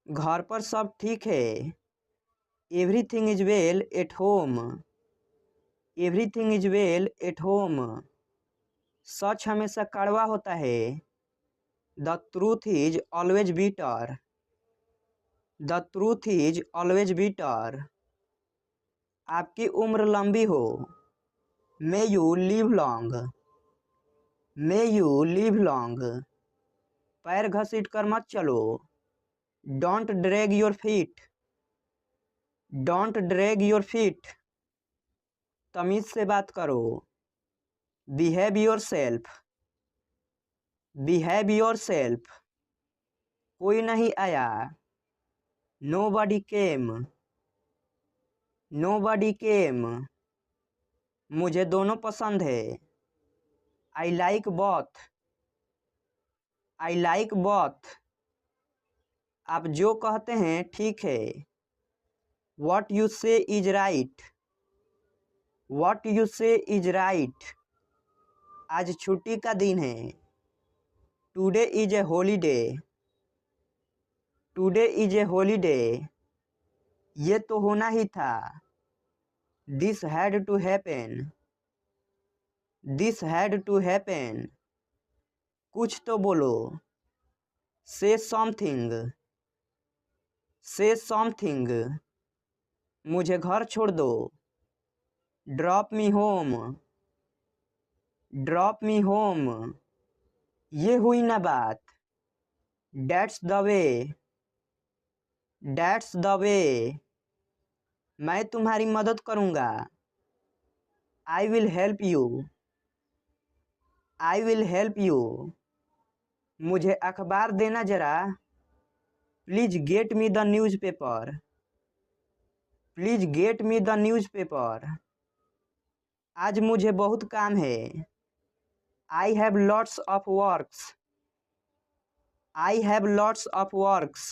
घर पर सब ठीक है। Everything is well at home. Everything is well at home. सच हमेशा कड़वा होता है। The truth is always bitter. The truth is always bitter. आपकी उम्र लंबी हो। May you live long. May you live long. पैर घसीट कर मत चलो। Don't drag your feet. Don't drag your feet. तमीज से बात करो। Behave yourself. Behave yourself. कोई नहीं आया। Nobody came. Nobody came. मुझे दोनों पसंद है। I like both. I like both. आप जो कहते हैं ठीक है। What you say is right. What you say is right. आज छुट्टी का दिन है। Today is a holiday. Today is a holiday. ये तो होना ही था। This had to happen. This had to happen. कुछ तो बोलो। से समथिंग। से समथिंग। मुझे घर छोड़ दो। Drop me home. Drop me home. ये हुई ना बात। That's the way. That's the way. मैं तुम्हारी मदद करूँगा। I will help you. I will help you. मुझे अखबार देना जरा। Please get me the newspaper. Please get me the newspaper. आज मुझे बहुत काम है। I have lots of works. I have lots of works.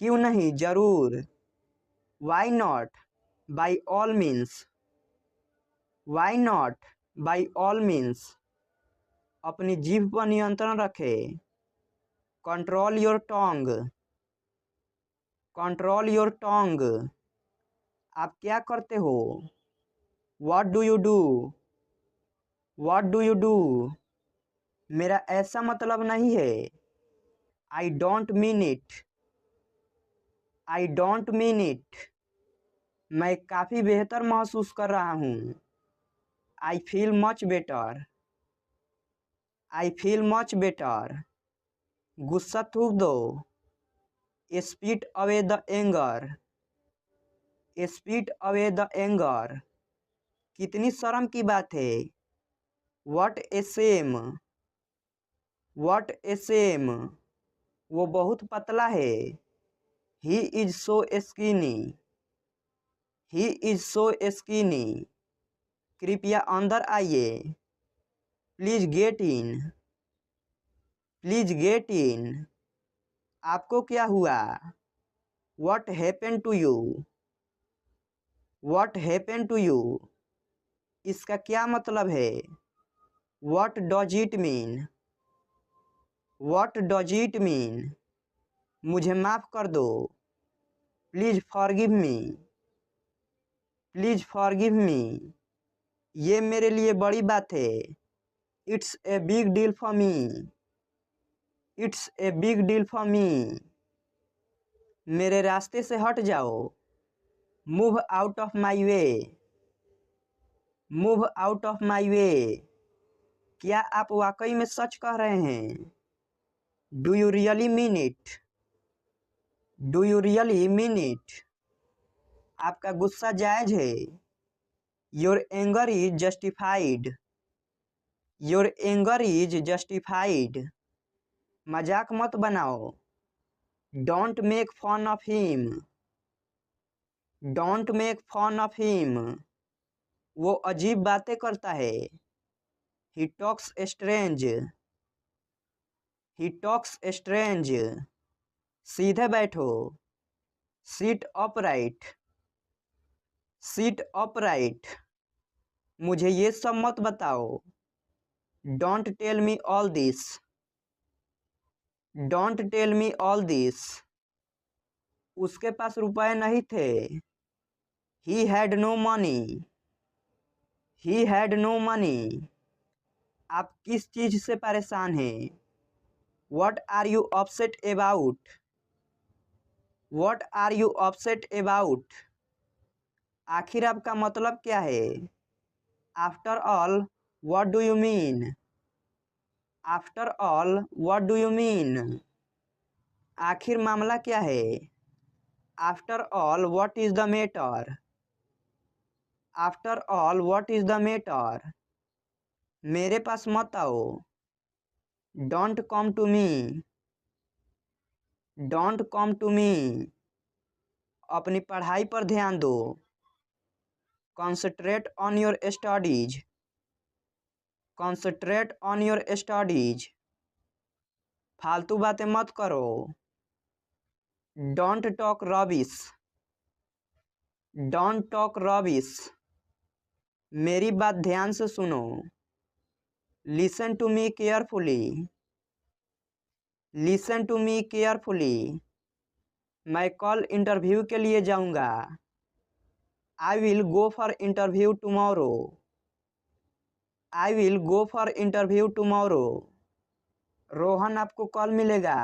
क्यों नहीं, जरूर। Why not, by all means. Why not, by all means. अपनी जीभ पर नियंत्रण रखें। Control your tongue. Control your tongue. आप क्या करते हो। What do you do. What do you do. मेरा ऐसा मतलब नहीं है। I don't mean it. I don't mean it. मैं काफ़ी बेहतर महसूस कर रहा हूँ। I feel much better. I feel much better. गुस्सा थूक दो। Spit away the anger. Spit away the anger. कितनी शर्म की बात है। What a shame. What a shame. वो बहुत पतला है। He is so skinny. He is so skinny. कृपया अंदर आइए। Please get in. Please get in. आपको क्या हुआ। What happen to you. What happen to you. इसका क्या मतलब है। What does it mean. What does it mean. मुझे माफ़ कर दो। Please forgive me. Please forgive me. ये मेरे लिए बड़ी बात है। It's a big deal for me. It's a big deal for me. मेरे रास्ते से हट जाओ। Move out of my way. Move out of my way. क्या आप वाकई में सच कह रहे हैं। Do you really mean it. Do you really mean it. आपका गुस्सा जायज है। Your anger is justified. Your anger is justified. मजाक मत बनाओ। Don't make fun of him. Don't make fun of him. वो अजीब बातें करता है। He talks strange. He talks strange. सीधे बैठो। Sit upright. Sit upright. मुझे ये सब मत बताओ। Don't tell me all this. Don't tell me all this. उसके पास रुपए नहीं थे। He had no money. He had no money. आप किस चीज से परेशान हैं? What are you upset about? What are you upset about? आखिर आपका मतलब क्या है? After all what do you mean? After all what do you mean? आखिर मामला क्या है? After all what is the matter? After all what is the matter? मेरे पास मत आओ। Don't come to me. Don't come to me. अपनी पढ़ाई पर ध्यान दो। Concentrate on your studies. Concentrate on your studies. फालतू बातें मत करो। Don't talk rubbish. Don't talk rubbish. मेरी बात ध्यान से सुनो। Listen to me carefully. Listen to me carefully. मैं कल इंटरव्यू के लिए जाऊंगा। I will go for interview tomorrow. I will go for interview tomorrow. Rohan आपको कल मिलेगा।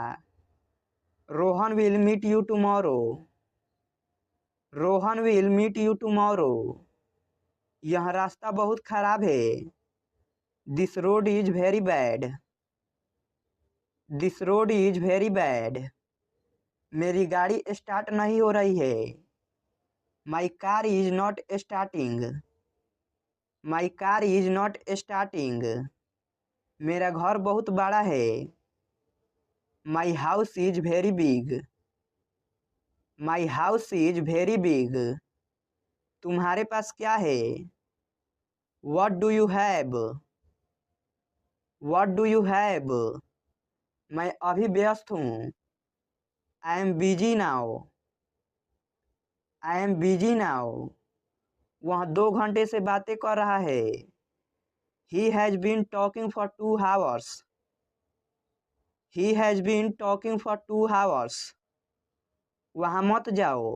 Rohan will meet you tomorrow. Rohan will meet you tomorrow. यह रास्ता बहुत खराब है। This road is very bad. This road is very bad. मेरी गाड़ी स्टार्ट नहीं हो रही है। My car is not starting. My car is not starting. मेरा घर बहुत बड़ा है। माई house is very big. My house is very big. तुम्हारे पास क्या है? What do you have? What do you have? मैं अभी व्यस्त हूँ। I am busy now. I am busy now. वह 2 घंटे से बातें कर रहा है। He has been talking for 2 hours। He has been talking for 2 hours। वहाँ मत जाओ।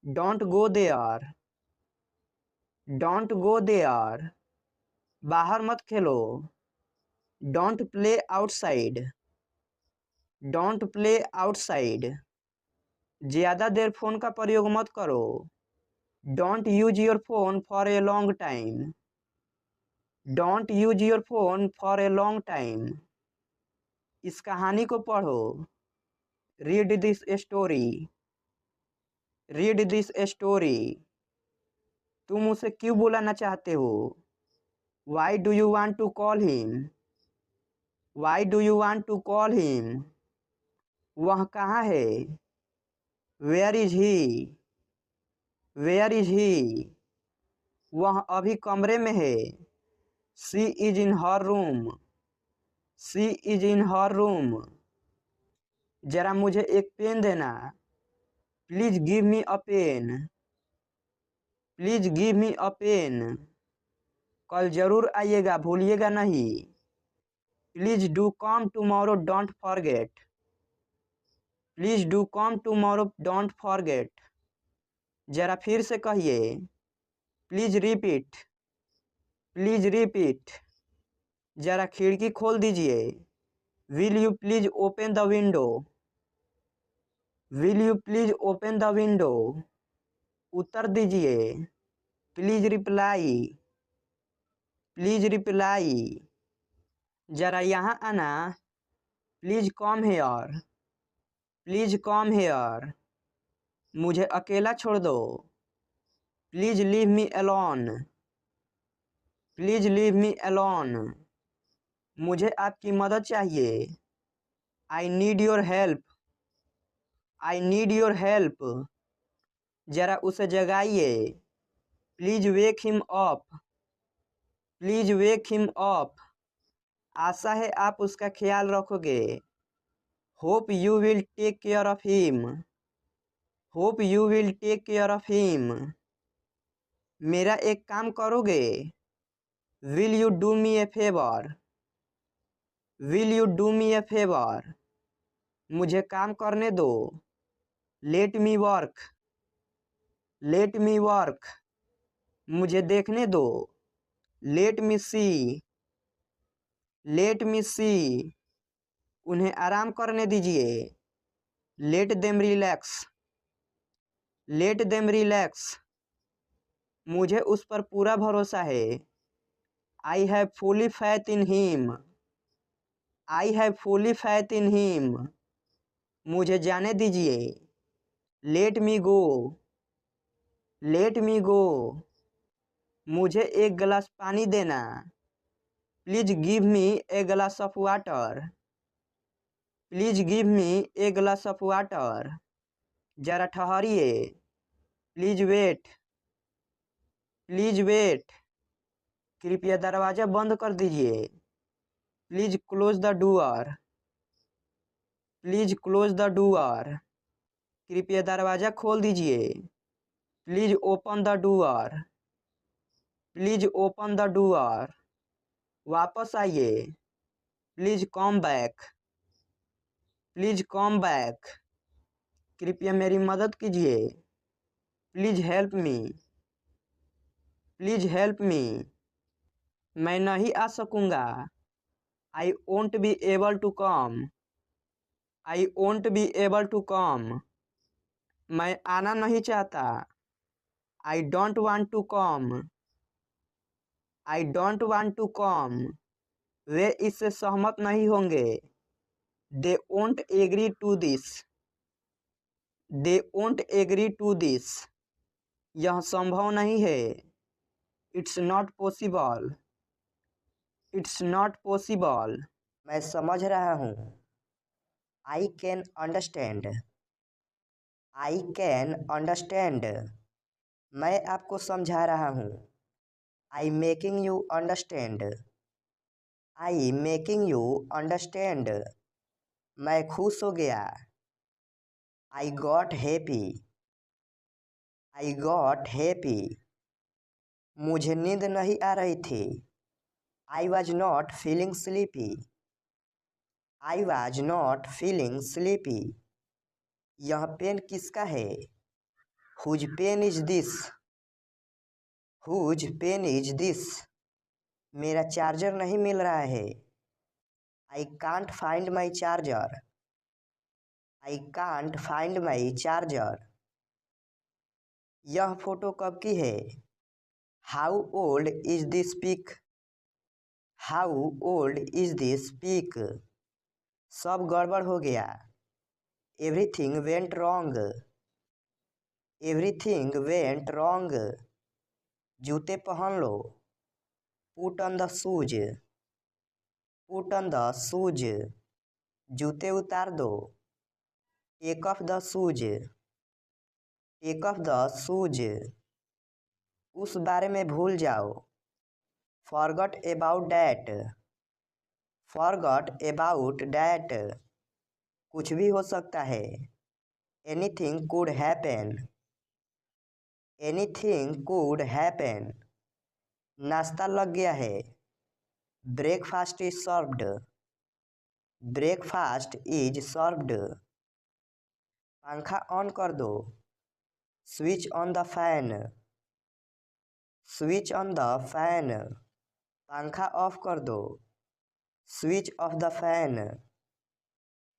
Don't go there. Don't go there. बाहर मत खेलो। Don't play outside. Don't play outside. ज़्यादा देर फोन का प्रयोग मत करो। Don't use your phone for a long time. Don't use your phone for a long time. इस कहानी को पढ़ो। Read this story. Read this story. तुम उसे क्यों बुलाना चाहते हो? Why do you want to call him? Why do you want to call him? वह कहाँ है? Where is he? Where is he? वह अभी कमरे में है। She is in her room. She is in her room. जरा मुझे एक पेन देना। Please give me a pen. Please give me a pen. कल जरूर आइएगा, भूलिएगा नहीं। Please do come tomorrow, don't forget. Please do come tomorrow, don't forget. जरा फिर से कहिए। Please repeat. Please repeat. जरा खिड़की खोल दीजिए। Will you please open the window? Will you please open the window? उत्तर दीजिए। Please reply. Please reply. जरा यहाँ आना। Please come here. Please come here. मुझे अकेला छोड़ दो। Please leave me alone. Please leave me alone. मुझे आपकी मदद चाहिए। I need your help. I need your help. जरा उसे जगाइए। Please wake him up. Please wake him up. आशा है आप उसका ख्याल रखोगे। Hope you will take care of him. Hope you will take care of him. मेरा एक काम करोगे? Will you do me A favour? Will you do me A favour? मुझे काम करने दो। लेट मी वर्क, लेट मी वर्क, मुझे देखने दो। लेट मी सी, लेट मी सी, उन्हें आराम करने दीजिए। Let them relax, let them relax, मुझे उस पर पूरा भरोसा है। I have fully faith in him, I have fully faith in him, मुझे जाने दीजिए। लेट मी गो, लेट मी गो, मुझे एक गिलास पानी देना। Please give me a glass of water, please give me a glass of water, जरा ठहरिए। प्लीज वेट, प्लीज वेट, कृपया दरवाज़ा बंद कर दीजिए। Please close the door, please close the door, कृपया दरवाज़ा खोल दीजिए। Please open the door, please open the door, वापस आइए। Please come back, please come back, कृपया मेरी मदद कीजिए। Please help me, please help me, मैं नहीं आ सकूँगा। I won't be able to come, I won't be able to come, मैं आना नहीं चाहता। I don't want to come, I don't want to come, वे इससे सहमत नहीं होंगे। They won't agree to this, they won't agree to this, यह संभव नहीं है। It's not possible, it's not possible, मैं समझ रहा हूँ। I can understand, I can understand, मैं आपको समझा रहा हूँ। I making you understand, I making you understand, मैं खुश हो गया। I got happy, I got happy, मुझे नींद नहीं आ रही थी। I was not feeling sleepy, I was not feeling sleepy, यह पेन किसका है। Whose pen is this, whose pen is this, मेरा चार्जर नहीं मिल रहा है। I can't find my charger, I can't find my charger, यह फोटो कब की है। How old is this pic, how old is this pic, सब गड़बड़ हो गया। Everything went wrong, everything went wrong, जूते पहन लो। Put on the shoes, put on the shoes, जूते उतार दो। Take off the shoes, take off the shoes, उस बारे में भूल जाओ। Forgot about that, forgot about that, कुछ भी हो सकता है। Anything could happen, anything could happen, नाश्ता लग गया है। Breakfast is served, breakfast is served, पंखा ऑन कर दो। Switch on the fan, switch on the fan, पंखा ऑफ कर दो। Switch off the fan,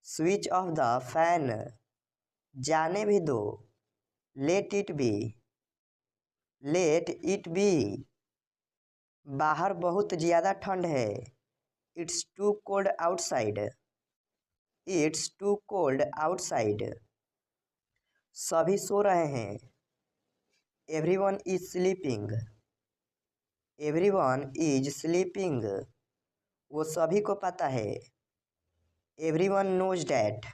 switch off the fan, जाने भी दो। Let it be, let it be, बाहर बहुत ज़्यादा ठंड है। It's too cold outside, it's too cold outside, सभी सो रहे हैं। Everyone is sleeping, everyone is sleeping, वो सभी को पता है। Everyone knows that,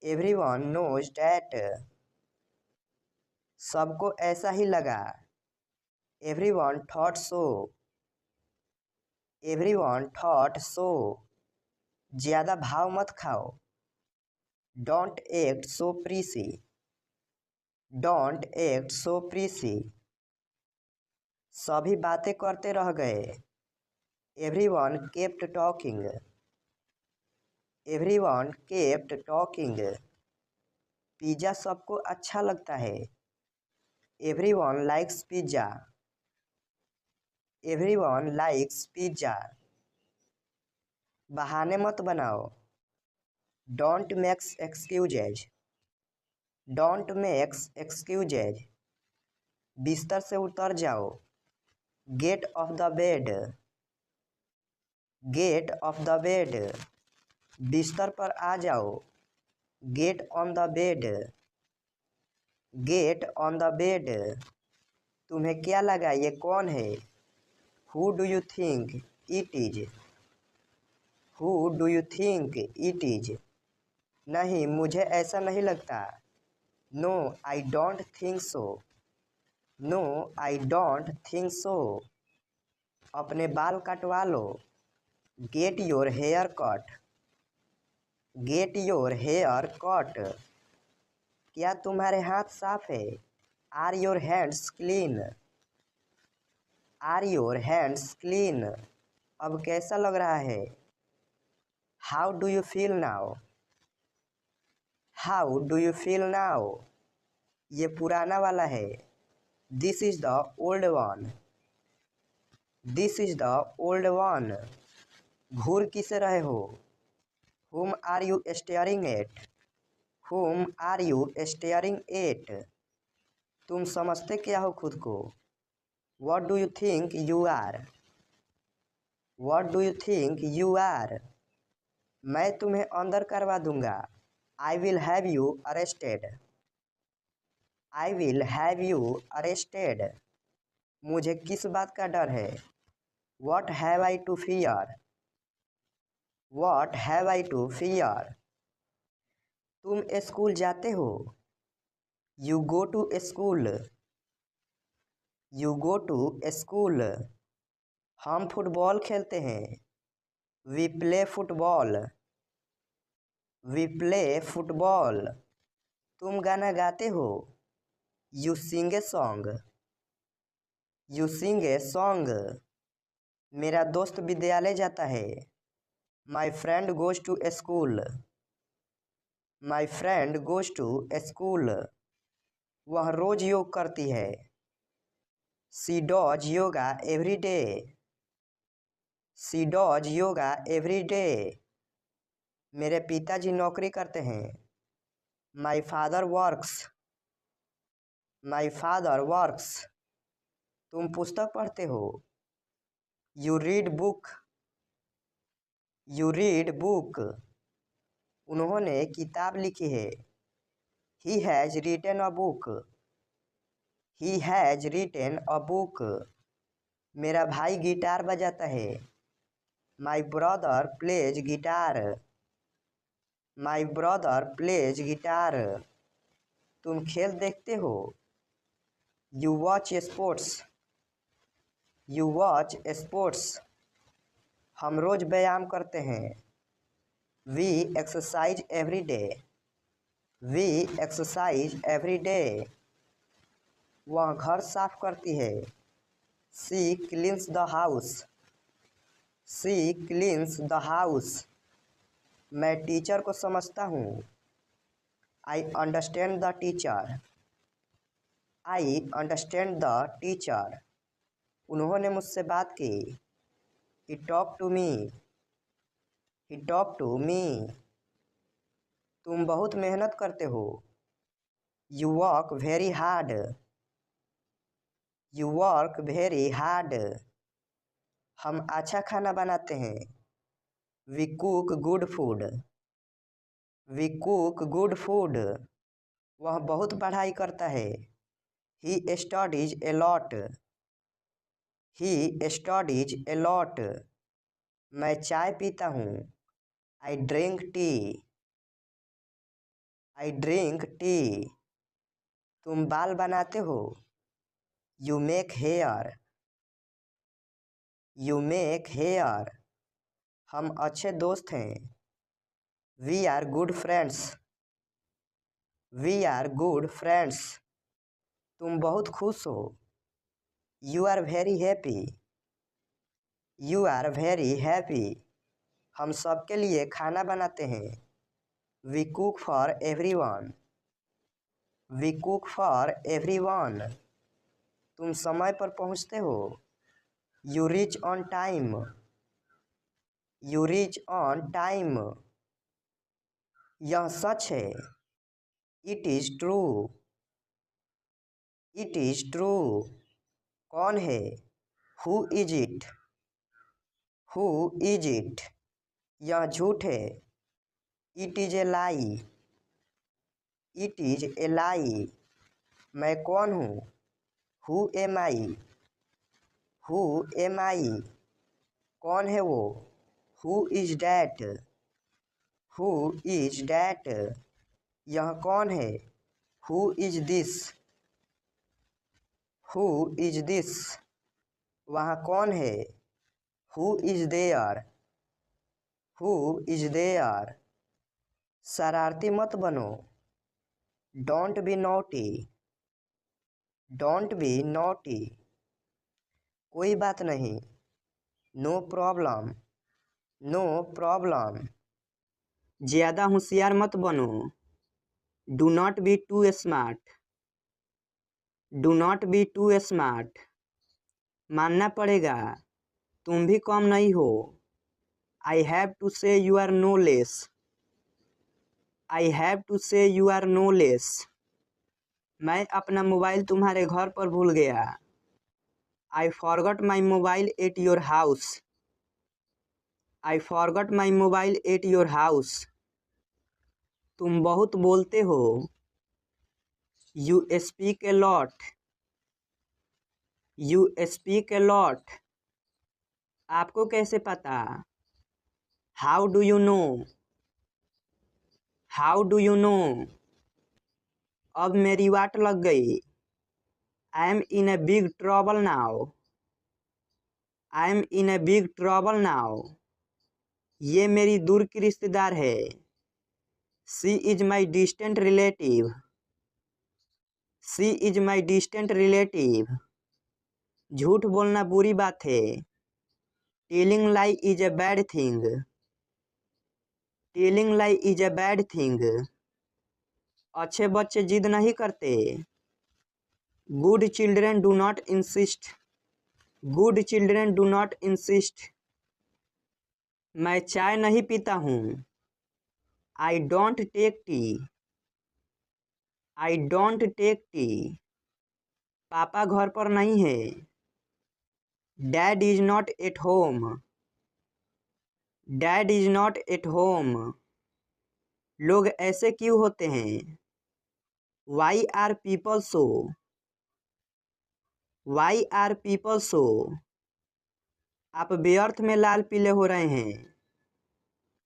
everyone knows that, सबको ऐसा ही लगा। Everyone thought so, everyone thought so, ज़्यादा भाव मत खाओ। Don't act so pricey, don't act so pricey, सभी बातें करते रह गए। Everyone kept talking, everyone kept talking, pizza सबको अच्छा लगता है। Everyone likes pizza. Everyone likes pizza. बहाने मत बनाओ। Don't makes excuses. Don't makes excuses. बिस्तर से उतर जाओ। Get off the bed. Get off the bed. बिस्तर पर आ जाओ। Get on the bed. Get on the bed. तुम्हें क्या लगा ये कौन है? Who do you think it is? Who do you think it is? नहीं, मुझे ऐसा नहीं लगता। No I don't think so. No I don't think so. अपने बाल कटवा लो। Get your hair cut. Get your hair cut. क्या तुम्हारे हाथ साफ है? Are your hands clean? Are your hands clean? अब कैसा लग रहा है? How do you feel now? How do you feel now? ये पुराना वाला है। This is the old one. This is the old one. घूर किसे रहे हो? Whom are you staring at? Whom are you staring at? तुम समझते क्या हो खुद को? What do you think you are? What do you think you are? मैं तुम्हें अंदर करवा दूंगा। I will have you arrested. I will have you arrested. मुझे किस बात का डर है? What have I to fear? What have I to fear? तुम स्कूल जाते हो। You go to school. You go to school. हम फुटबॉल खेलते हैं। We play football. We play football. तुम गाना गाते हो। You sing a song. You sing a song. मेरा दोस्त विद्यालय जाता है। My friend goes to school. My friend goes to school. वह रोज योग करती है। She does yoga every day. She does yoga every day. मेरे पिताजी नौकरी करते हैं। My father works. My father works. तुम पुस्तक पढ़ते हो। You read book. You read book. उन्होंने किताब लिखी है। He has written a book. He has written a book. मेरा भाई गिटार बजाता है। My brother plays guitar. My brother plays guitar. तुम खेल देखते हो। You watch sports. You watch sports. हम रोज व्यायाम करते हैं। We exercise every day. We exercise every day. वह घर साफ करती है। She cleans the house. She cleans the house. मैं टीचर को समझता हूँ। I understand the teacher. I understand the teacher. उन्होंने मुझसे बात की। He talked to me. He talked to me. तुम बहुत मेहनत करते हो। You work very hard. You work very hard. हम अच्छा खाना बनाते हैं। We cook good food. We cook good food. वह बहुत पढ़ाई करता है। He studies a lot. He studies a lot. मैं चाय पीता हूँ। I drink tea. I drink tea. तुम बाल बनाते हो। You make hair. You make hair. हम अच्छे दोस्त हैं। We are good friends. We are good friends. तुम बहुत खुश हो। You are very happy. You are very happy. हम सबके लिए खाना बनाते हैं। We cook for everyone. We cook for everyone. तुम समय पर पहुंचते हो। You reach on time. You reach on time. यह सच है। It is true. It is true. कौन है? Who is it? Who is it? यह झूठ है। It is a lie. It is a lie. मैं कौन हूँ? Who am I? Who am I? कौन है वो? Who is that? Who is that? यह कौन है? Who is this? Who is this? वहाँ कौन है? Who is there? Who is there? शरारती मत बनो। Don't be naughty. Don't be naughty. कोई बात नहीं। No problem. No problem. ज़्यादा होशियार मत बनो। Do not be too smart. Do not be too smart. मानना पड़ेगा, तुम भी कम नहीं हो। I have to say you are no less. I have to say you are no less. मैं अपना मोबाइल तुम्हारे घर पर भूल गया। I forgot my mobile at your house. I forgot my mobile at your house. तुम बहुत बोलते हो। You speak a lot. You speak a lot. आपको कैसे पता? How do you no? How do you no? अब मेरी वाट लग गई। I am in a big trouble now. I M in a big trouble now. ये मेरी दूर की रिश्तेदार है। She is my distant relative. She is my distant relative. झूठ बोलना बुरी बात है। Telling lie is a bad thing. Telling lie is a bad thing. अच्छे बच्चे जिद नहीं करते। Good children do not insist. Good children do not insist. मैं चाय नहीं पीता हूँ। I don't take tea. I don't take tea. पापा घर पर नहीं है। Dad is not at home. Dad is not at home. लोग ऐसे क्यों होते हैं? Why are people so? Why are people so? आप व्यर्थ में लाल पीले हो रहे हैं।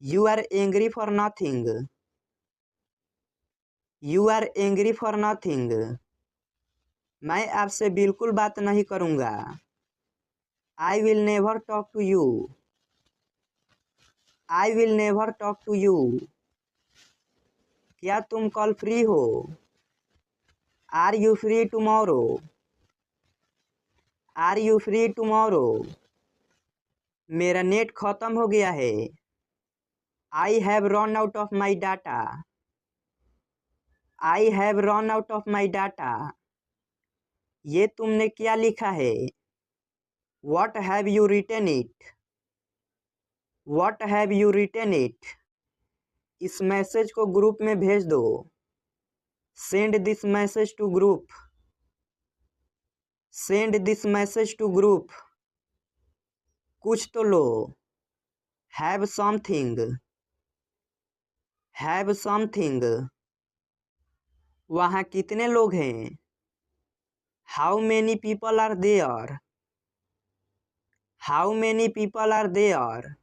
You are angry for nothing. You are angry for nothing. मैं आपसे बिल्कुल बात नहीं करूँगा। I will never talk to you. I will never talk to you. क्या तुम कल फ्री हो? Are you free tomorrow? Are you free tomorrow? मेरा नेट खत्म हो गया है। I have run out of my data. I have run out of my data. ये तुमने क्या लिखा है? What have you written it? What have you written it? इस मैसेज को ग्रुप में भेज दो। Send this message to group. Send this message to group. कुछ तो लो। Have something. Have something. वहाँ कितने लोग हैं? How many people are there? How many people are there?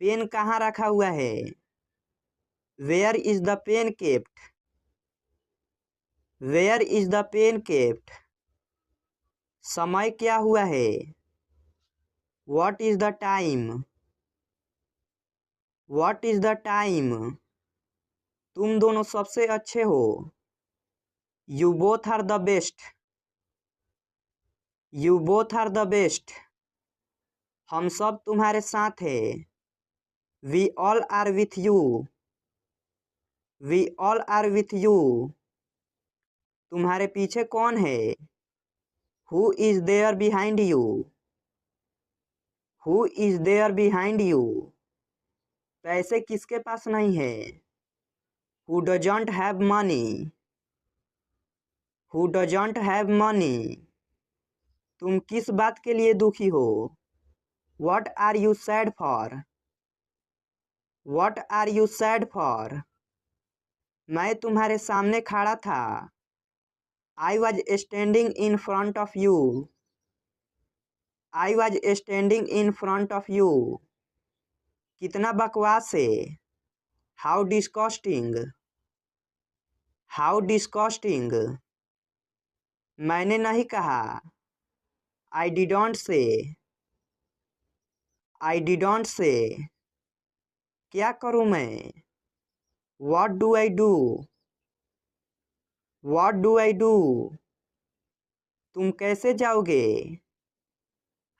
Pen कहाँ रखा हुआ है? Where is the pen kept? Where is the pen kept? समय क्या हुआ है? What is the time? What is the time? तुम दोनों सबसे अच्छे हो। You both are the best. You both are the best. हम सब तुम्हारे साथ हैं। We all are with you. We all are with you. तुम्हारे पीछे कौन है? Who is there behind you? Who is there behind you? पैसे किसके पास नहीं है? Who doesn't have money? Who doesn't have money? तुम किस बात के लिए दुखी हो? What are you sad for? What are you sad for? मैं तुम्हारे सामने खड़ा था। I was standing in front of you. I was standing in front of you. कितना बकवास है। How disgusting. How disgusting. मैंने नहीं कहा। I didn't say. I didn't say. क्या करूँ मैं? What do I do? What do I do? तुम कैसे जाओगे?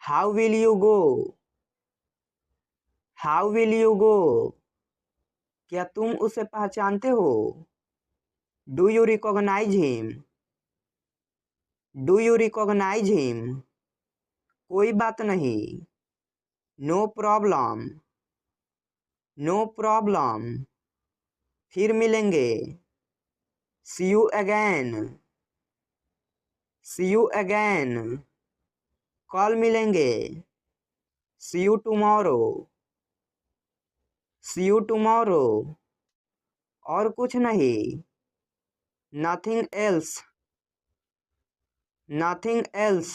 How will you go? How will you go? क्या तुम उसे पहचानते हो? Do you recognize him? Do you recognize him? कोई बात नहीं। No problem. No problem. फिर मिलेंगे। See you again. See you again. कल मिलेंगे। See you tomorrow. See you tomorrow. और कुछ नहीं। Nothing else. Nothing else.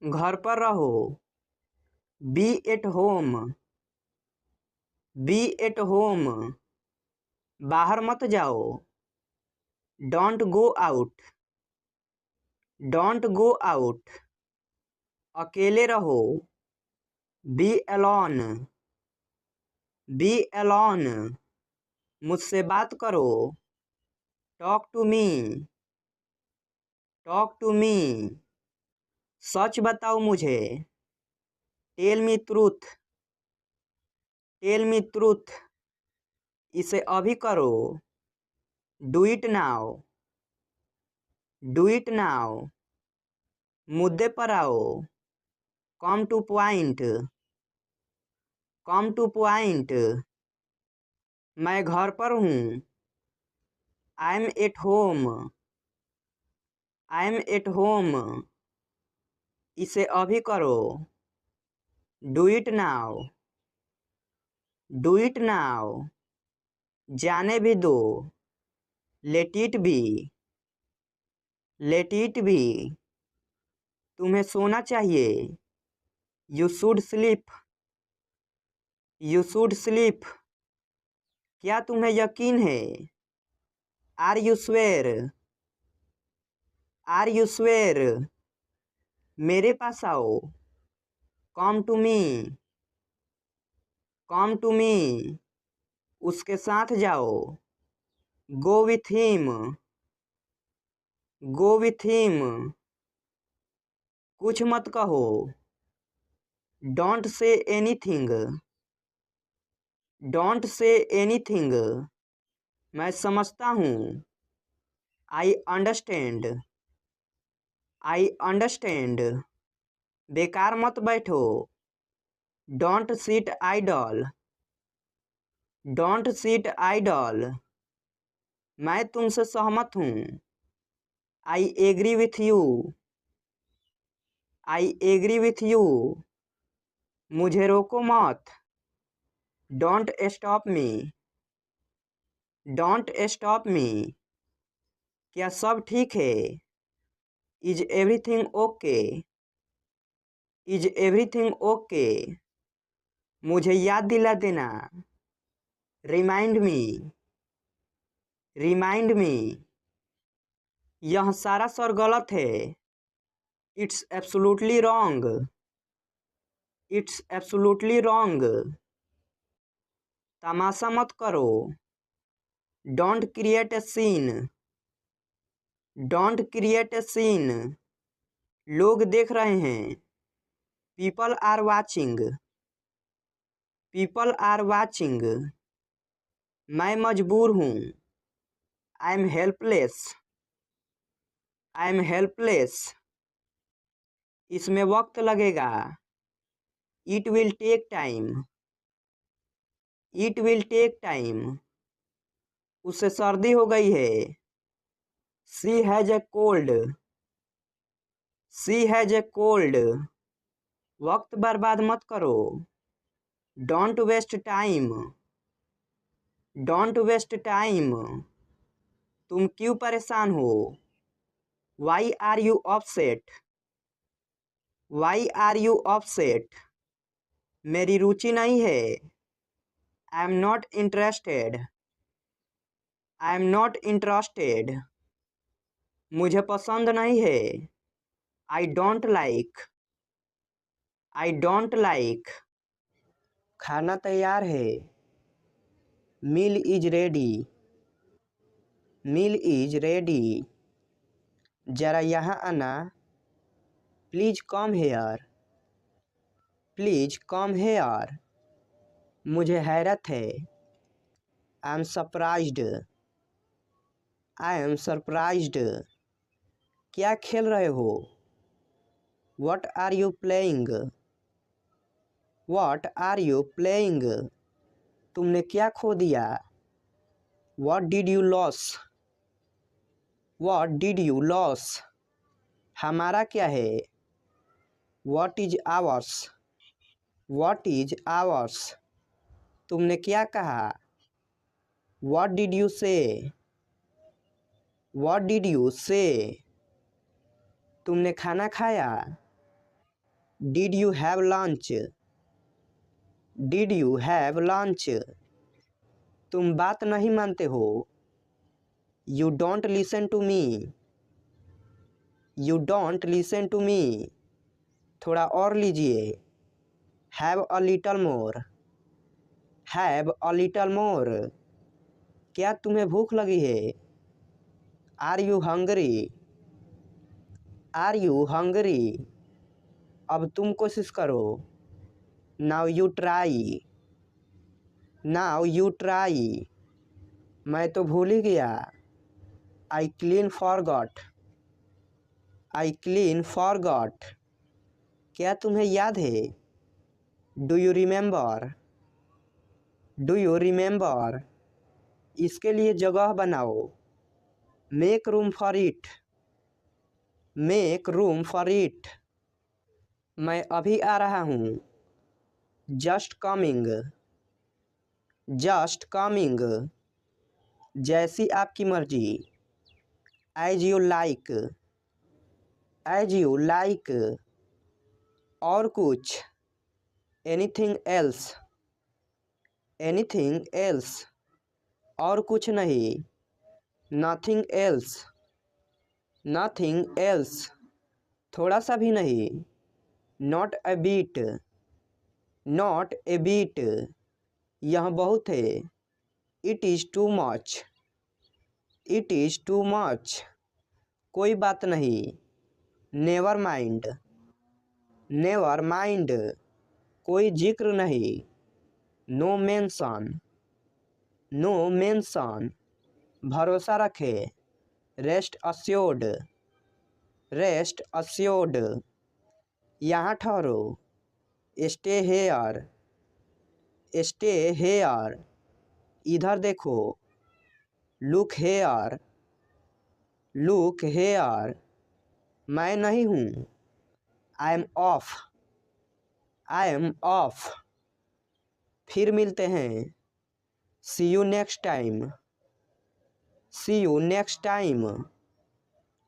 घर पर रहो। Be at home. Be at home. बाहर मत जाओ। Don't go out. Don't go out. अकेले रहो। Be alone. Be alone. मुझसे बात करो। Talk to me. Talk to me. सच बताओ मुझे। Tell me truth. Tell me truth. इसे अभी करो। Do it now. Do it now. मुद्दे पर आओ। Come to point. Come to point. मैं घर पर हूँ। I'm at home. I'm at home. इसे अभी करो। Do it now. Do it now. जाने भी दो। Let it be. Let it be. तुम्हें सोना चाहिए। You should sleep. You should sleep. क्या तुम्हें यकीन है? Are you sure? Are you sure? मेरे पास आओ। Come to me. Come to me. उसके साथ जाओ। Go with him. Go with him. कुछ मत कहो। Don't say anything. Don't say anything. मैं समझता हूँ। I understand. I understand. बेकार मत बैठो। Don't sit idle. Don't sit idle. मैं तुमसे सहमत हूँ। I agree with you. I agree with you. मुझे रोको मत। Don't stop me. Don't stop me. क्या सब ठीक है? Is everything okay? Is everything okay? मुझे याद दिला देना। Remind me. Remind me. यह सारा स्वर गलत है। It's absolutely wrong. It's absolutely wrong. तमाशा मत करो। Don't create a scene. Don't create a scene. लोग देख रहे हैं। People are watching. People are watching. मैं मजबूर हूँ। I am helpless. I am helpless, इसमें वक्त लगेगा। It will take time, it will take time, उसे सर्दी हो गई है। She has a cold, she has a cold, वक्त बर्बाद मत करो। Don't waste time, don't waste time, तुम क्यों परेशान हो। Why are you upset, why are you upset, मेरी रुचि नहीं है। I am not interested, I am not interested, मुझे पसंद नहीं है। I don't like, I don't like, खाना तैयार है। Meal is ready, meal is ready, जरा यहाँ आना। Please come here, please come here, मुझे हैरत है। I am surprised, I am surprised, क्या खेल रहे हो। What are you playing, what are you playing, तुमने क्या खो दिया। What did you loss, what did you loss, हमारा क्या है। What is ours, what is ours, तुमने क्या कहा। What did you say, what did you say, तुमने खाना खाया। Did you have lunch, did you have lunch, तुम बात नहीं मानते हो। You don't listen to me, you don't listen to me, थोड़ा और लीजिए। Have a little more, have a little more, क्या तुम्हें भूख लगी है। Are you hungry, are you hungry, अब तुम कोशिश करो। Now you try, now you try, मैं तो भूल ही गया। I clean forgot, I clean forgot, क्या तुम्हें याद है। Do you remember, do you remember, इसके लिए जगह बनाओ। Make room for it, make room for it, मैं अभी आ रहा हूँ। जस्ट कमिंग, जस्ट कमिंग, जैसी आपकी मर्जी। As you like, as you like, और कुछ। एनीथिंग एल्स, एनीथिंग एल्स, और कुछ नहीं। नथिंग एल्स, नथिंग एल्स, थोड़ा सा भी नहीं। Not a bit, not a bit, यह बहुत है। It is too much, it is too much, कोई बात नहीं। नेवर माइंड, नेवर माइंड, कोई जिक्र नहीं। नो मेंशन, नो मेंशन, भरोसा रखे। रेस्ट अस्योर्ड, रेस्ट अस्योर्ड, यहाँ ठहरो। स्टे हेयर, स्टे हेयर, इधर देखो। लुक हेयर, लुक हेयर, मैं नहीं हूँ। I am off, I am off, फिर मिलते हैं। See you next time, see you next time,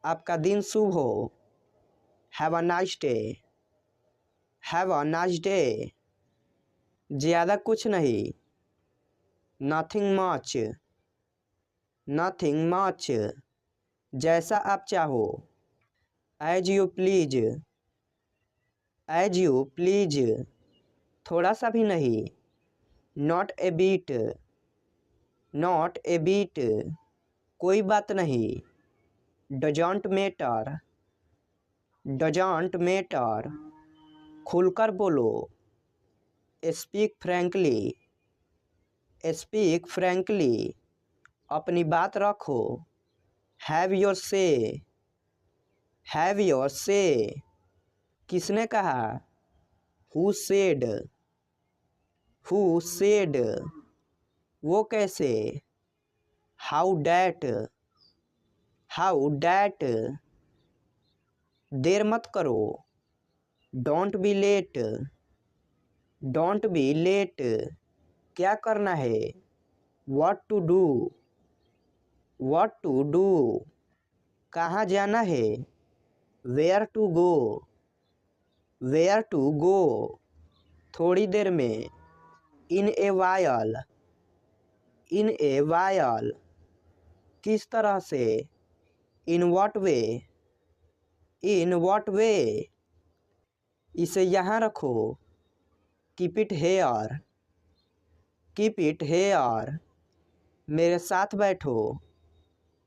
आपका दिन शुभ हो। Have a nice day, have a nice day, ज़्यादा कुछ नहीं। नथिंग मच, नथिंग मच, जैसा आप चाहो। As you please, as you please, थोड़ा सा भी नहीं। Not a bit, not a bit, कोई बात नहीं। डजंट मैटर, डजंट मैटर, खुलकर बोलो। स्पीक फ्रैंकली, स्पीक फ्रैंकली, अपनी बात रखो। Have your say, have your say किसने कहा? Who said? Who said? वो कैसे? How that? How that? देर मत करो। Don't be late. Don't be late. क्या करना है? What to do? What to do? कहाँ जाना है? Where to go? Where to go? थोड़ी देर में। In a while? In a while? किस तरह से? In what way? In what way? इसे यहाँ रखो। Keep it here. Keep it here. मेरे साथ बैठो।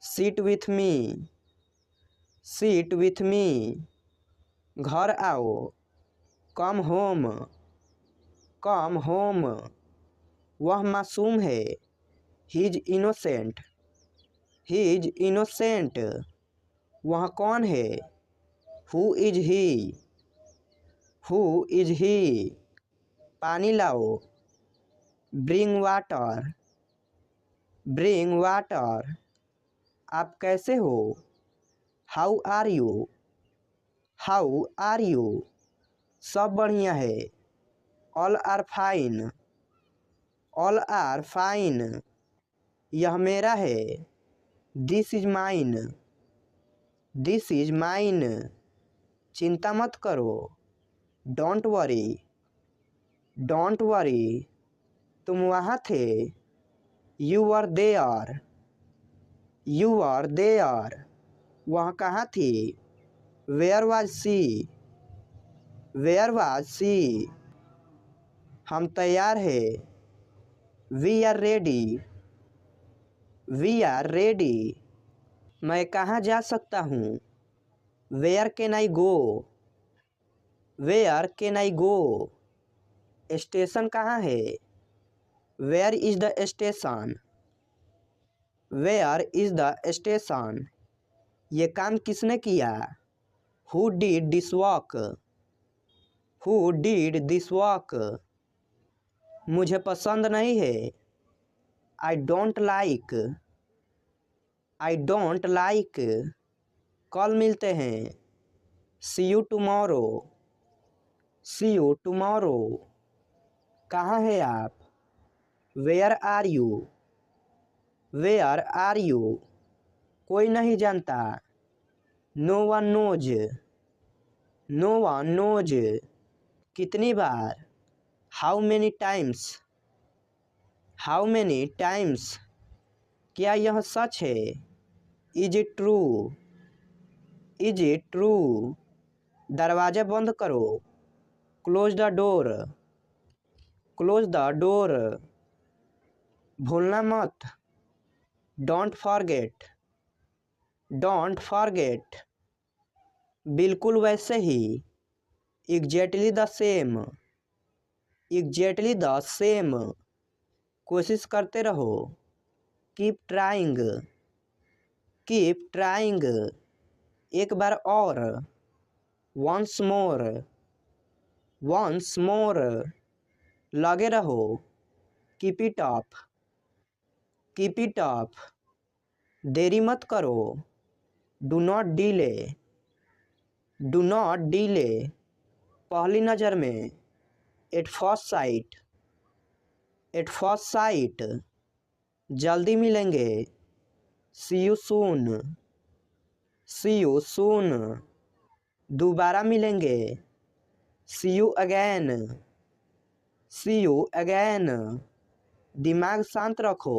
Sit with me. Sit with me. घर आओ। Come home. Come home. वह मासूम है। He is innocent. He is innocent. वह कौन है? Who is he? Who is he? पानी लाओ। Bring water. Bring water. आप कैसे हो? How are you? How are you? सब बढ़िया है। All are fine. All are fine. यह मेरा है। This is mine. This is mine. चिंता मत करो। Don't worry. Don't worry. तुम वहाँ थे। You are there. You are there. वह कहाँ थी? Where was she? Where was she? हम तैयार हैं। We are ready. We are ready. मैं कहाँ जा सकता हूँ? Where can I go? Where can I go? Station कहाँ है? Where is the station? Where is the station? ये काम किसने किया? Who did this work? Who did this work? मुझे पसंद नहीं है। I don't like. I don't like. कल मिलते हैं। See you tomorrow. See you tomorrow. कहाँ है आप? Where are you? Where are you? कोई नहीं जानता। No one knows. No one knows. कितनी बार? How many times? How many times? क्या यह सच है? Is it true? Is it true? दरवाज़ा बंद करो। Close the door. Close the door. भूलना मत। Don't forget. Don't forget. बिल्कुल वैसे ही। Exactly the same. Exactly the same. कोशिश करते रहो। Keep trying. Keep trying. एक बार और। Once more. Once more. लगे रहो। Keep it up. Keep it up. देरी मत करो। Do not delay. Do not delay. पहली नज़र में। At first sight. At first sight. जल्दी मिलेंगे। See you soon. See you soon. दोबारा मिलेंगे। See you again. See you again. दिमाग शांत रखो।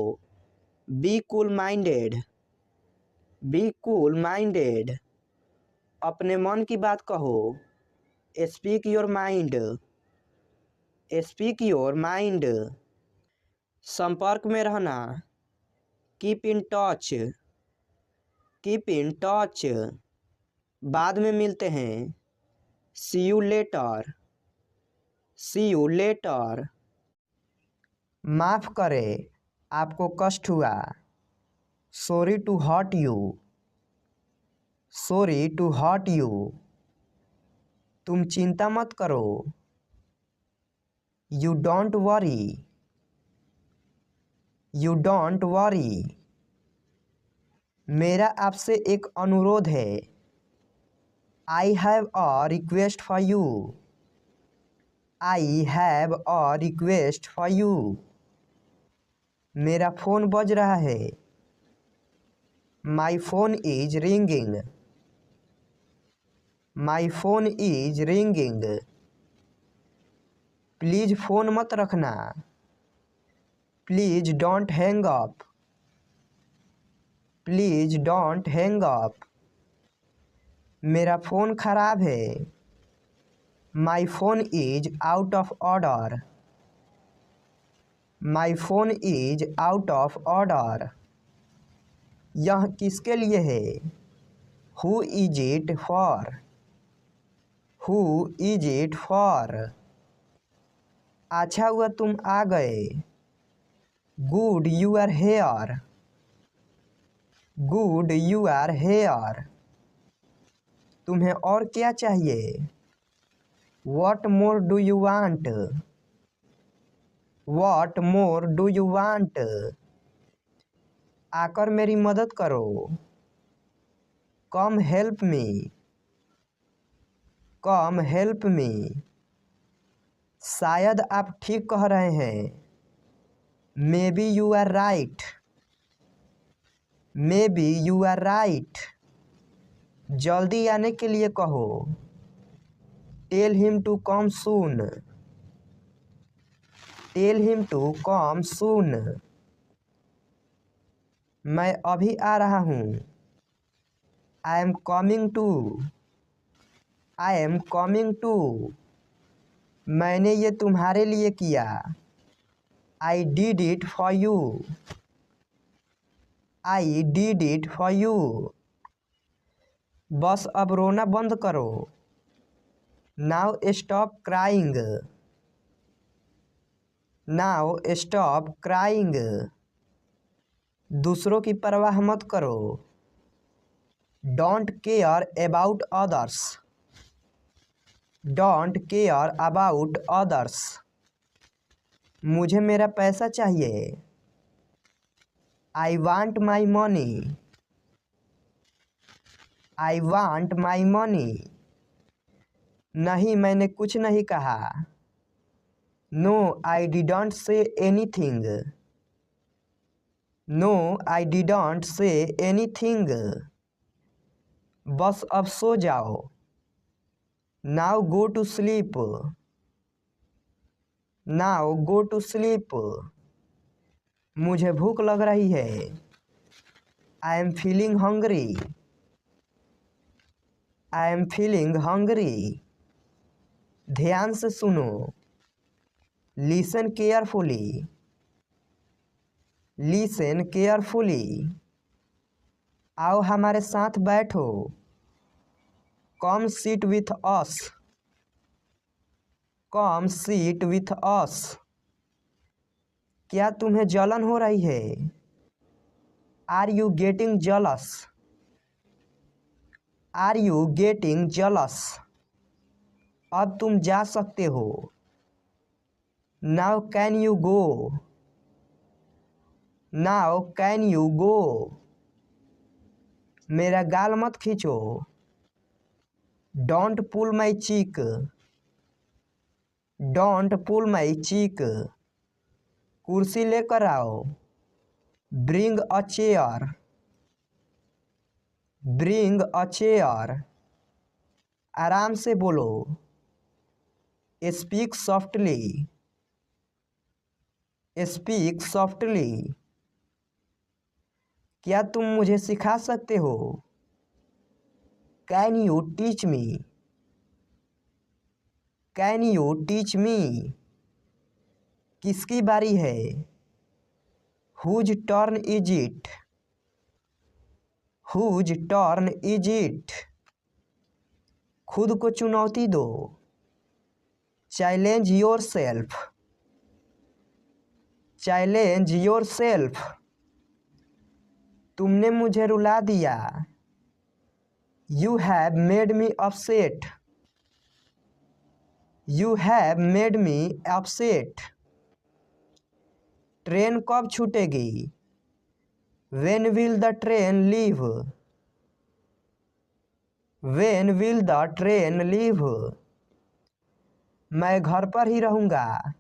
B cool minded. Be cool minded. अपने मन की बात कहो। Speak your mind. Speak your mind. संपर्क में रहना। Keep in touch. Keep in touch. बाद में मिलते हैं। See you later. See you later. माफ़ करें, आपको कष्ट हुआ। Sorry to hurt you. Sorry to hurt you. तुम चिंता मत करो। You don't worry. You don't worry. मेरा आपसे एक अनुरोध है। I have a request for you. I have a request for you. मेरा फ़ोन बज रहा है। My phone is ringing. My phone is ringing. Please phone मत रखना। Please don't hang up. Please don't hang up. मेरा phone ख़राब है। My phone is out of order. My phone is out of order. यह किसके लिए है? Who is it for? Who is it for? अच्छा हुआ तुम आ गए। Good you are here. Good you are here. तुम्हें और क्या चाहिए? What more do you want? What more do you want? आकर मेरी मदद करो। Come help me. Come help me. शायद आप ठीक कह रहे हैं। Maybe you are right. Maybe you are right. जल्दी आने के लिए कहो। Tell him to come soon. Tell him to come soon. मैं अभी आ रहा हूँ। I am coming too. I am coming to. मैंने ये तुम्हारे लिए किया। I did it for you. I did it for you. बस अब रोना बंद करो। Now stop crying. Now stop crying. दूसरों की परवाह मत करो। Don't care about others. Don't care about others. मुझे मेरा पैसा चाहिए। I want my money. I want my money. नहीं, मैंने कुछ नहीं कहा। No I didn't say anything. No I didn't say anything. बस अब सो जाओ। Now go to sleep. Now go to sleep. मुझे भूख लग रही है। I am feeling hungry. I am feeling hungry. ध्यान से सुनो। Listen carefully. Listen carefully. आओ हमारे साथ बैठो। Come sit with us. Come sit with us. क्या तुम्हें जलन हो रही है? Are you getting jealous? Are you getting jealous? अब तुम जा सकते हो। Now can you go? Now can you go? मेरा गाल मत खींचो। Don't pull my cheek. Don't pull my cheek. कुर्सी लेकर आओ। Bring a chair. Bring a chair. आराम से बोलो। Speak softly. Speak softly. क्या तुम मुझे सिखा सकते हो? Can you teach me? Can you teach me? किसकी बारी है? Whose turn is it? Whose turn is it? खुद को चुनौती दो। Challenge yourself. Challenge yourself. तुमने मुझे रुला दिया। You have made me upset. You have made me upset. Train कब छूटेगी? When will the train leave? When will the train leave? मैं घर पर ही रहूँगा.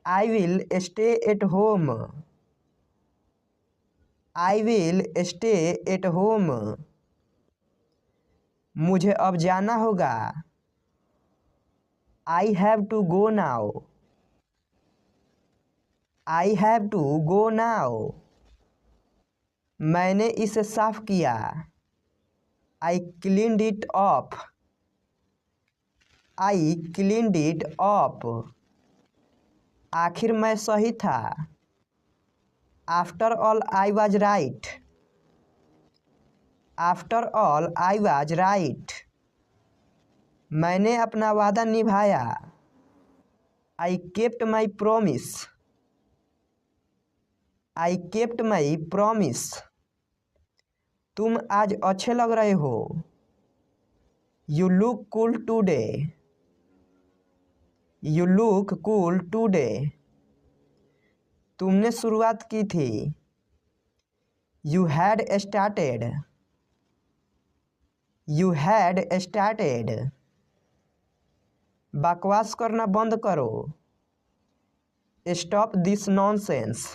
I will stay at home. I will stay at home. मुझे अब जाना होगा. I have to go now. I have to go now. मैंने इसे साफ किया. I cleaned it up. I cleaned it up. आखिर मैं सही था. After all, I was right. After all, I was right. मैंने अपना वादा निभाया. I kept my promise. I kept my promise. तुम आज अच्छे लग रहे हो. You look cool today. You look cool today. तुमने शुरुआत की थी. You had started. You had started. बकवास करना बंद करो. Stop this nonsense.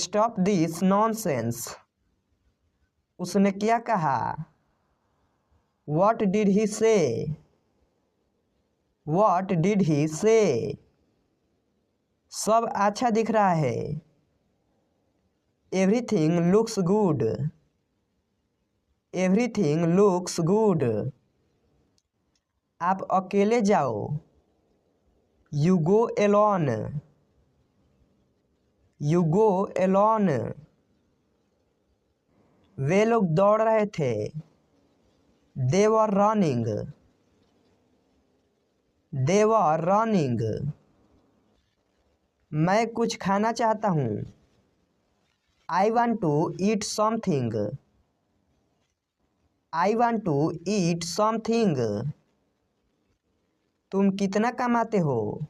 Stop this nonsense. उसने क्या कहा? What did he say? What did he say? सब अच्छा दिख रहा है. Everything looks good. Everything looks good. आप अकेले जाओ. You go alone. You go alone. वे लोग दौड़ रहे थे. They were running. They were running. मैं कुछ खाना चाहता हूँ. I want to eat something. I want to eat something. तुम कितना कमाते हो?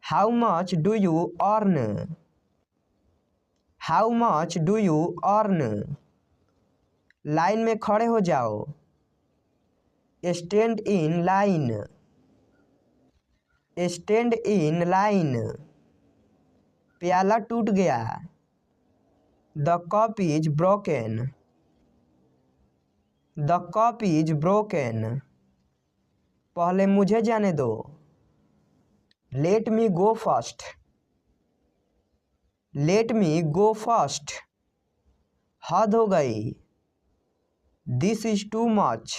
How much do you earn? How much do you earn? Line में खड़े हो जाओ. Stand in line. Stand in line. प्याला टूट गया. The cup is broken. The cup is broken. पहले मुझे जाने दो. Let me go first. Let me go first. हद हो गई. This is too much.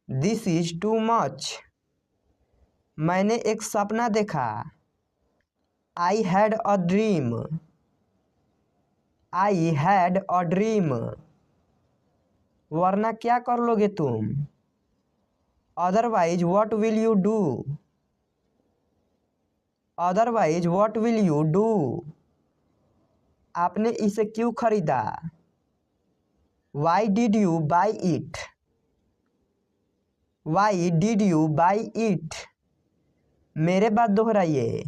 This is too much. मैंने एक सपना देखा. I had a dream. I had a dream. वरना क्या कर लोगे तुम? Otherwise, what will you do? Otherwise, what will you do? आपने इसे क्यों खरीदा? Why did you buy it? Why did you buy it? मेरे बात दोहराइए.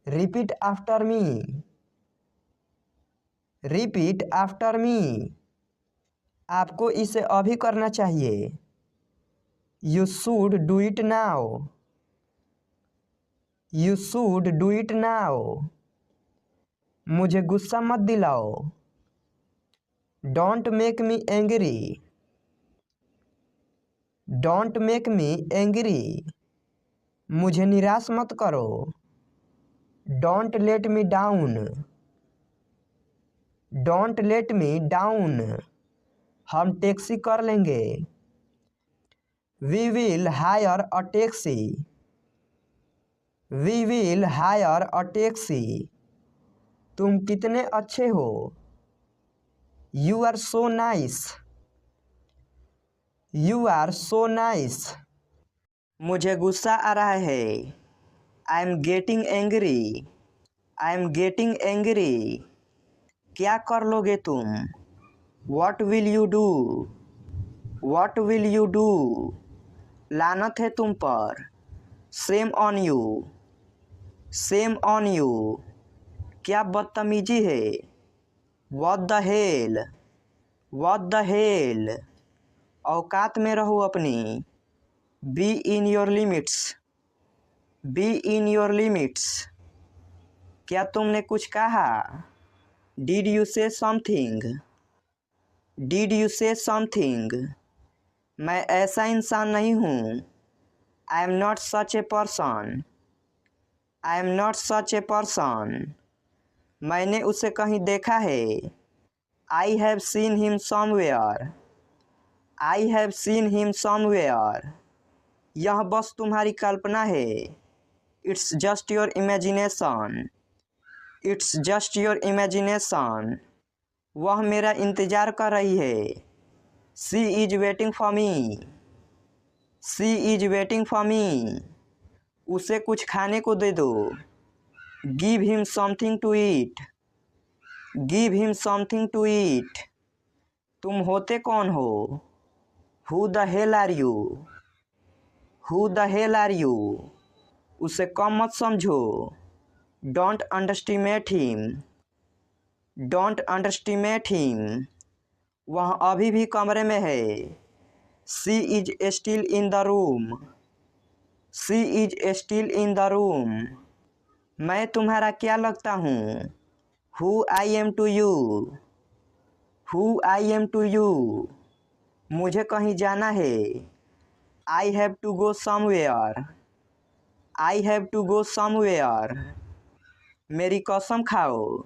Repeat after me. Repeat after me. आपको इसे अभी करना चाहिए. You should do it now. You should do it now. मुझे गुस्सा मत दिलाओ. Don't make me angry. Don't make me angry. मुझे निराश मत करो. Don't let me down. Don't let me down. हम टैक्सी कर लेंगे. We will hire a taxi. We will hire a taxi. तुम कितने अच्छे हो. You are so nice. You are so nice. मुझे गुस्सा आ रहा है. I am getting angry. I am getting angry. क्या कर लोगे तुम? What will you do? What will you do? लानत है तुम पर। Shame on you. Shame on you. क्या बदतमीजी है? What the hell? What the hell? औकात में रहो अपनी। Be in your limits. Be in your limits. क्या तुमने कुछ कहा? Did you say something? Did you say something? मैं ऐसा इंसान नहीं हूँ। I am not such a person. I am not such a person. मैंने उसे कहीं देखा है। I have seen him somewhere. I have seen him somewhere. यह बस तुम्हारी कल्पना है। It's just your imagination. It's just your imagination. वह मेरा इंतज़ार कर रही है। She is waiting for me. She is waiting for me. उसे कुछ खाने को दे दो। Give him something to eat. Give him something to eat. तुम होते कौन हो? Who the hell are you? Who the hell are you? उसे कम मत समझो। Don't underestimate him. Don't underestimate him. वह अभी भी कमरे में है। She is still in the room. She is still in the room. मैं तुम्हारा क्या लगता हूँ? Who I am to you. Who I am to you. मुझे कहीं जाना है। I have to go somewhere. I have to go somewhere. मेरी कसम खाओ।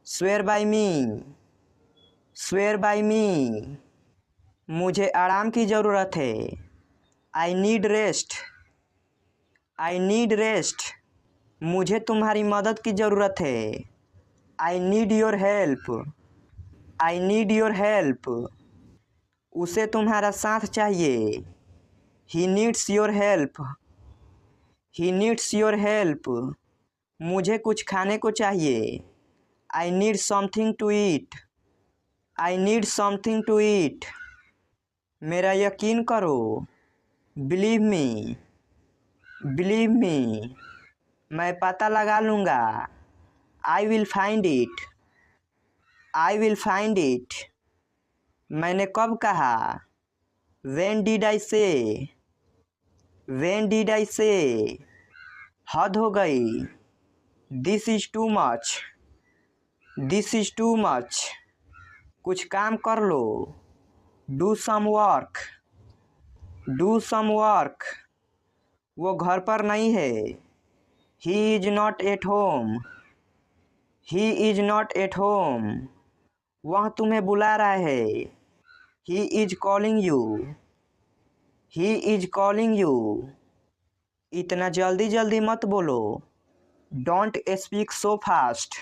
Swear by me. Swear by me. मुझे आराम की ज़रूरत है। I need rest. I need rest. मुझे तुम्हारी मदद की ज़रूरत है। I need your help. I need your help. उसे तुम्हारा साथ चाहिए। He needs your help. He needs your help. मुझे कुछ खाने को चाहिए। I need something to eat. I need something to eat. मेरा यकीन करो। Believe me. Believe me. मैं पता लगा लूँगा। I will find it. I will find it. मैंने कब कहा? When did I say? When did I say? हद हो गई। This is too much. This is too much. कुछ काम कर लो। Do some work. Do some work. वो घर पर नहीं है। He is not at home. He is not at home. वह तुम्हें बुला रहा है। He is calling you. He is calling you. इतना जल्दी जल्दी मत बोलो। Don't speak so fast.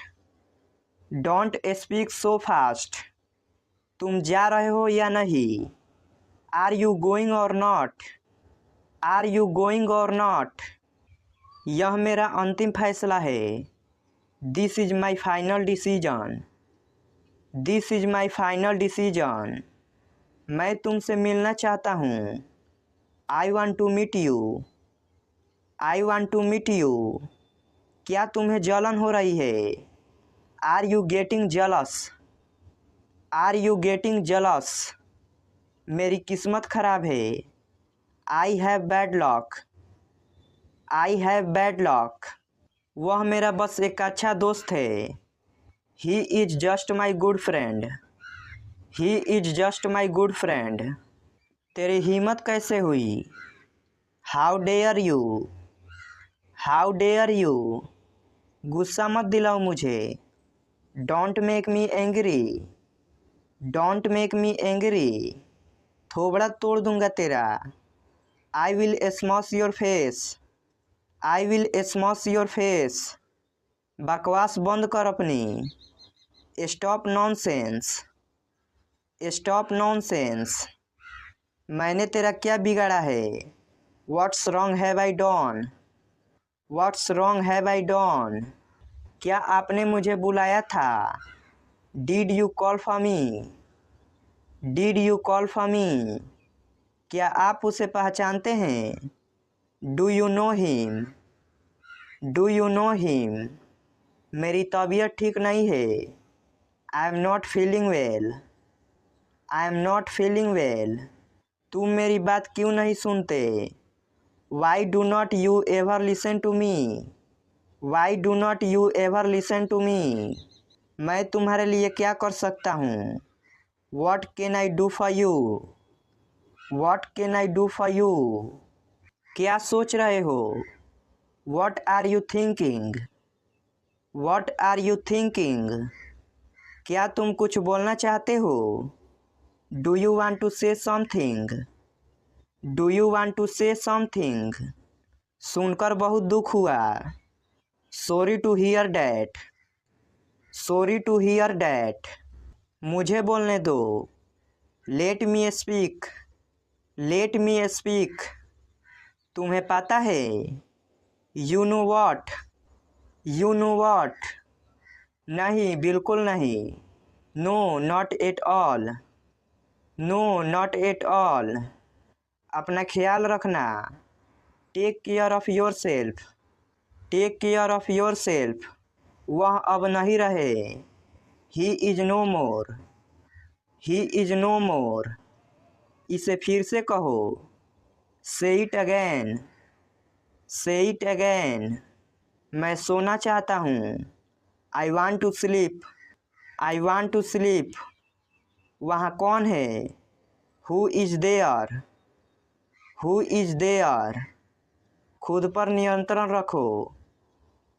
Don't speak so fast. तुम जा रहे हो या नहीं? Are you going or not? Are you going or not? यह मेरा अंतिम फैसला है। This is my final decision. This is my final decision. मैं तुमसे मिलना चाहता हूँ। I want to meet you. I want to meet you. क्या तुम्हें जलन हो रही है? Are you getting jealous? Are you getting jealous? मेरी किस्मत खराब है। I have bad luck. I have bad luck. वह मेरा बस एक अच्छा दोस्त है। He is just my good friend. He is just my good friend. तेरी हिम्मत कैसे हुई? How dare you? How dare you? गुस्सा मत दिलाओ मुझे। Don't make me angry. Don't make me angry. थोबड़ा तोड़ दूंगा तेरा। I will smash your face. I will smash your face. बकवास बंद कर अपनी। Stop nonsense. Stop nonsense. मैंने तेरा क्या बिगाड़ा है? What's wrong have I done? What's wrong have I done? क्या आपने मुझे बुलाया था? Did you call for me? Did you call for me? क्या आप उसे पहचानते हैं? Do you know him? Do you know him? मेरी तबीयत ठीक नहीं है। I am not feeling well. I am not feeling well. तुम मेरी बात क्यों नहीं सुनते? Why do not you ever listen to me? Why do not you ever listen to me? मैं तुम्हारे लिए क्या कर सकता हूँ? What can I do for you? What can I do for you? क्या सोच रहे हो? What are you thinking? What are you thinking? क्या तुम कुछ बोलना चाहते हो? Do you want to say something? Do you want to say something? सुनकर बहुत दुख हुआ। Sorry to hear that. Sorry to hear that. मुझे बोलने दो। Let me speak. Let me speak. तुम्हें पता है? You know what? You know what? नहीं, बिल्कुल नहीं। No not at all. No not at all. अपना ख्याल रखना। Take care of yourself. Take care of yourself. वह अब नहीं रहे। He is no more. He is no more. इसे फिर से कहो। Say it again. Say it again. मैं सोना चाहता हूँ। I want to sleep. I want to sleep. वहाँ कौन है? Who is there? Who is there? खुद पर नियंत्रण रखो।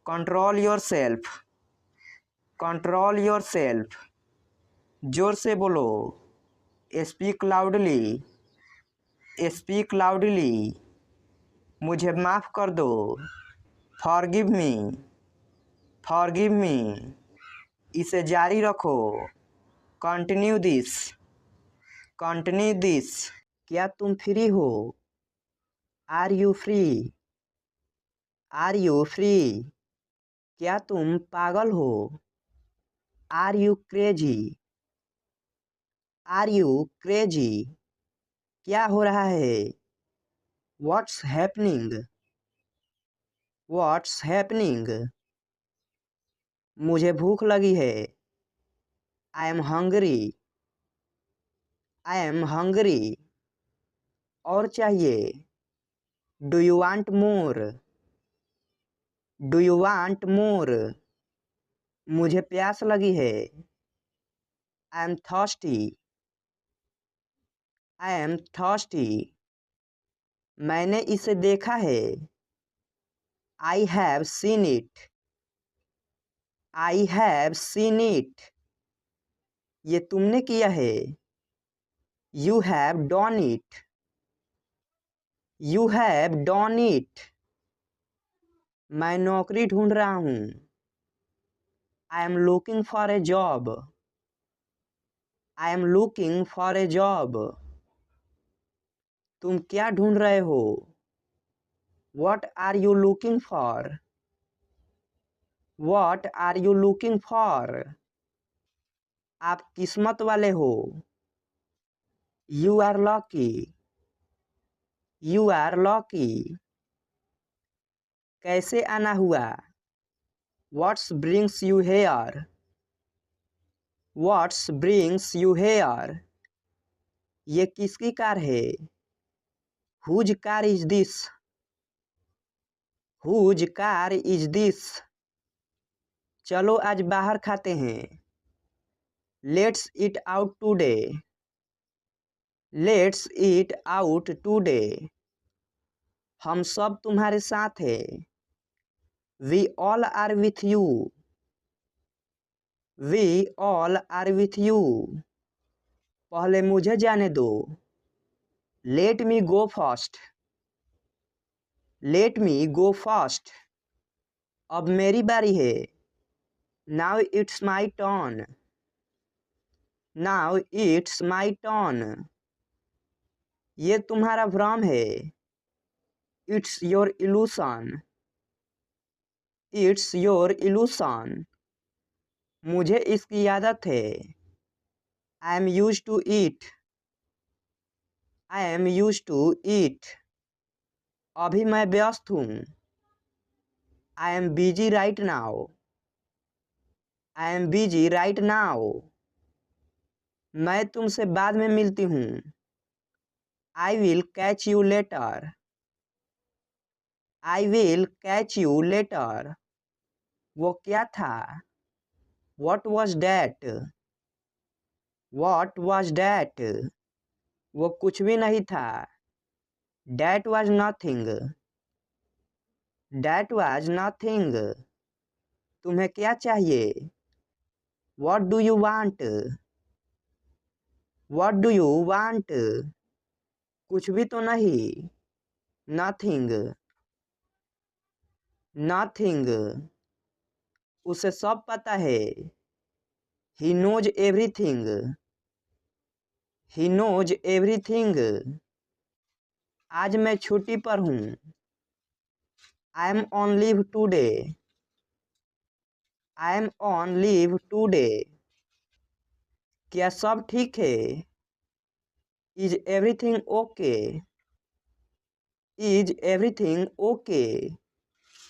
Control yourself. Control yourself. जोर से बोलो। Speak loudly. Speak loudly. मुझे माफ़ कर दो। Forgive me. Forgive me. इसे जारी रखो। Continue this. Continue this. क्या तुम फ्री हो? Are you free? Are you free? क्या तुम पागल हो? Are you crazy? Are you crazy? क्या हो रहा है? What's happening? What's happening? मुझे भूख लगी है। I am hungry. I am hungry. और चाहिए। Do you want more? Do you want more? मुझे प्यास लगी है। I am thirsty. I am thirsty. मैंने इसे देखा है। I have seen it. I have seen it. ये तुमने किया है। You have done it. You have done it. मैं नौकरी ढूंढ रहा हूँ। I am looking for a job. I am looking for a job. तुम क्या ढूंढ रहे हो? What are you looking for? What are you looking for? आप किस्मत वाले हो। You are lucky. You are lucky. कैसे आना हुआ? What brings you here? What brings you here? ये किसकी कार है? Whose car is this? Whose car is this? चलो आज बाहर खाते हैं। Let's eat out today. Let's eat out today. हम सब तुम्हारे साथ हैं। We all are with you. We all are with you. पहले मुझे जाने दो। Let me go first. Let me go first. अब मेरी बारी है। Now it's my turn. Now it's my turn. ये तुम्हारा भ्रम है। It's your illusion. It's your illusion. मुझे इसकी आदत है। I am use to eat. I am use to eat. अभी मैं व्यस्त हूँ। I am busy right now. I am busy right now. मैं तुमसे बाद में मिलती हूँ। I will catch you later. I will catch you later. वो क्या था? What was that? What was that? वो कुछ भी नहीं था। That was nothing. That was nothing. तुम्हें क्या चाहिए? What do you want? What do you want? कुछ भी तो नहीं। Nothing. Nothing. उसे सब पता है। He knows everything. He knows everything. आज मैं छुट्टी पर हूँ। I am on leave today. I am on leave today. क्या सब ठीक है? Is everything okay? Is everything okay?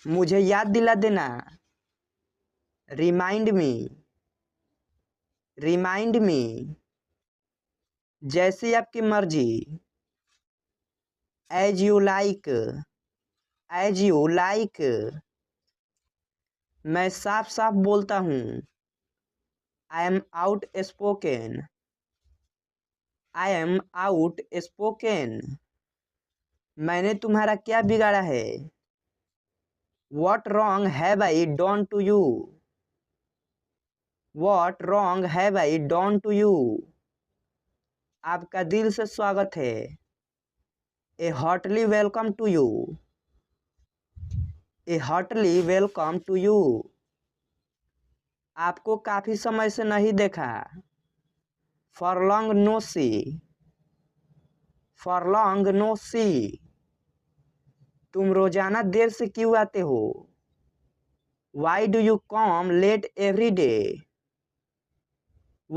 मुझे याद दिला देना। Remind me. Remind me. जैसी आपकी मर्जी। As you like. As you like. मैं साफ साफ बोलता हूँ। I am outspoken. I am outspoken. मैंने तुम्हारा क्या बिगाड़ा है? What wrong have I done to you? What wrong have I done to you? आपका दिल से स्वागत है। A heartily welcome to you. A heartily welcome to you. आपको काफी समय से नहीं देखा। For long no see. For long no see. तुम रोजाना देर से क्यों आते हो? Why do you come late every day?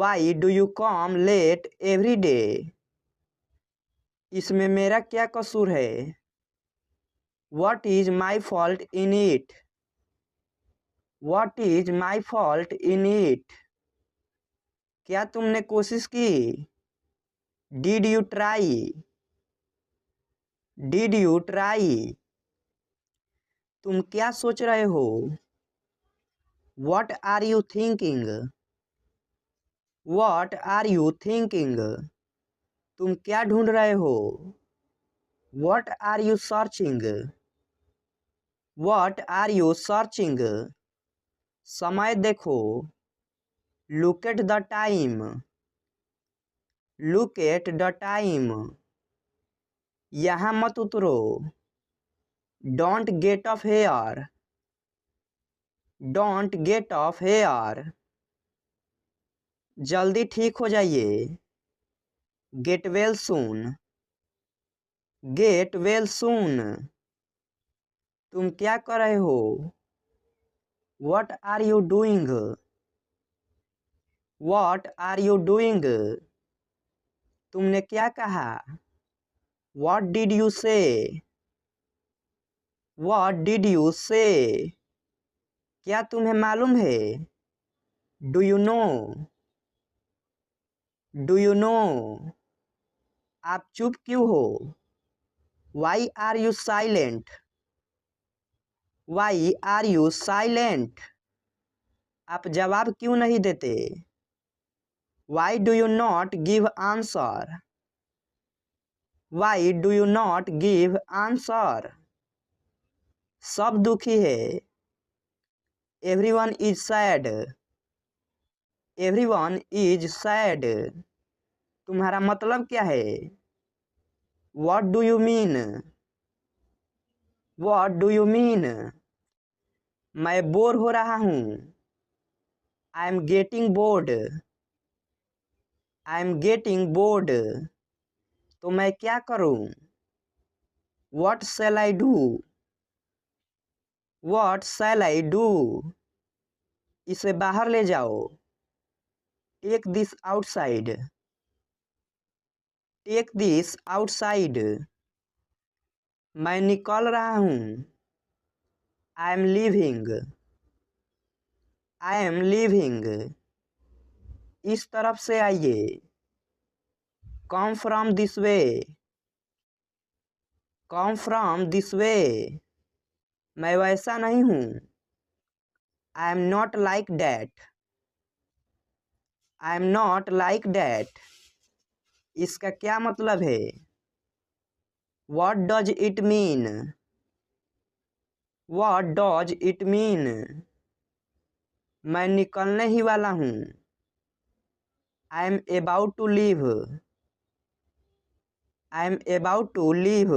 Why do you come late every day? इसमें मेरा क्या कसूर है? What is my fault in it? What is my fault in it? क्या तुमने कोशिश की? Did you try? Did you try? तुम क्या सोच रहे हो? What are you thinking? What are you thinking? तुम क्या ढूंढ रहे हो? What are you searching? What are you searching? समय देखो। Look at the time. Look at the time. यहाँ मत उतरो। Don't get off here. Don't get off here. जल्दी ठीक हो जाइए। Get well soon. Get well soon. तुम क्या कर रहे हो? What are you doing? What are you doing? तुमने क्या कहा? What did you say? What did you say? क्या तुम्हें मालूम है? Do you know? Do you know? आप चुप क्यों हो? Why are you silent? Why are you silent? आप जवाब क्यों नहीं देते? Why do you not give answer? Why do you not give answer? सब दुखी है। Everyone is sad. Everyone is sad. तुम्हारा मतलब क्या है? What do you mean? What do you mean? मैं बोर हो रहा हूँ। I am getting bored. I am getting bored. तो मैं क्या करूँ? What shall I do? What shall I do? इसे बाहर ले जाओ। Take this outside. Take this outside. मैं निकल रहा हूँ। I am leaving. I am leaving. इस तरफ से आइए। Come from this way. Come from this way. मैं वैसा नहीं हूँ। I am not like that. I am not like that. इसका क्या मतलब है? What does it mean? What does it mean? मैं निकलने ही वाला हूँ। I am about to leave. I am about to leave.